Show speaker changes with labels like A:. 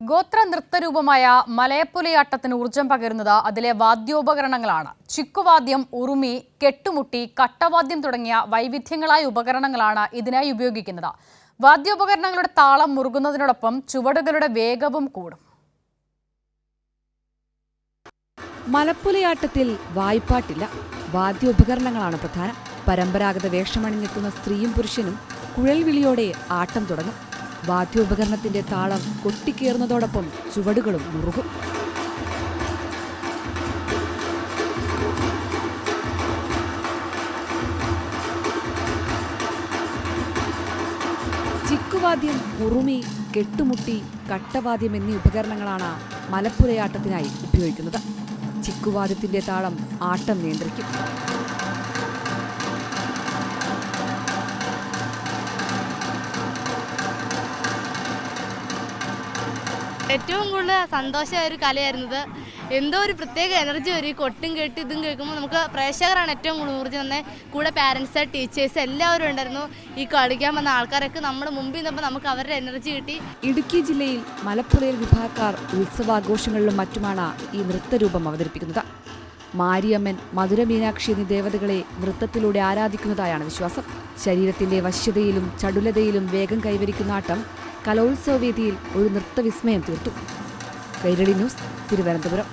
A: ഗോത്ര നൃത്തരൂപമായ മലയപ്പുലയാട്ടത്തിന് ഊർജം പകരുന്നത് അതിലെ വാദ്യോപകരണങ്ങളാണ്. ചിക്കുവാദ്യം, ഉറുമി, കെട്ടുമുട്ടി, കട്ടവാദ്യം തുടങ്ങിയ വൈവിധ്യങ്ങളായ ഉപകരണങ്ങളാണ് ഇതിനായി ഉപയോഗിക്കുന്നത്. വാദ്യോപകരണങ്ങളുടെ താളം മുറുകുന്നതിനോടൊപ്പം ചുവടുകളുടെ വേഗവും കൂടും.
B: മലപ്പുലയാട്ടത്തിൽ വായ്പാട്ടില്ല, വാദ്യോപകരണങ്ങളാണ് പ്രധാനം. പരമ്പരാഗത വേഷമണിഞ്ഞെത്തുന്ന സ്ത്രീയും പുരുഷനും കുഴൽവിളിയോടെ ആട്ടം തുടങ്ങും. വാദ്യോപകരണത്തിന്റെ താളം കൊട്ടിക്കേറുന്നതോടൊപ്പം ചുവടുകളും മുറുകും. ചിക്കുവാദ്യം, ഉറുമി, കെട്ടുമുട്ടി, കട്ടവാദ്യം എന്നീ ഉപകരണങ്ങളാണ് മലപ്പുലയാട്ടത്തിനായി ഉപയോഗിക്കുന്നത്. ചിക്കുവാദ്യത്തിന്റെ താളം ആട്ടം നിയന്ത്രിക്കും.
C: ഏറ്റവും കൂടുതൽ സന്തോഷമായ ഒരു കലയായിരുന്നത്. എന്തോ ഒരു പ്രത്യേക എനർജി വരും ഈ കൊട്ടും കേട്ട് ഇതും കേൾക്കുമ്പോൾ. നമുക്ക് പ്രേക്ഷകരാണ് ഏറ്റവും കൂടുതൽ ഊർജ്ജം തന്നെ. കൂടെ പാരൻസ്, ടീച്ചേഴ്സ് എല്ലാവരും ഉണ്ടായിരുന്നു. ഈ കളിക്കാൻ വന്ന ആൾക്കാരൊക്കെ നമ്മുടെ മുമ്പിൽ നിന്നപ്പോൾ നമുക്ക് അവരുടെ എനർജി കിട്ടി.
B: ഇടുക്കി ജില്ലയിൽ മലപ്പുറയിൽ വിഭാഗക്കാർ ഉത്സവാഘോഷങ്ങളിലും മറ്റുമാണ് ഈ നൃത്തരൂപം അവതരിപ്പിക്കുന്നത്. മാരിയമ്മൻ, മധുര മീനാക്ഷി എന്നീ ദേവതകളെ നൃത്തത്തിലൂടെ ആരാധിക്കുന്നതായാണ് വിശ്വാസം. ശരീരത്തിന്റെ വശ്യതയിലും ചടുലതയിലും വേഗം കൈവരിക്കുന്ന ആട്ടം കലോത്സവവേദിയിൽ ഒരു നൃത്തവിസ്മയം തീർത്തു. കൈരളി ന്യൂസ്, തിരുവനന്തപുരം.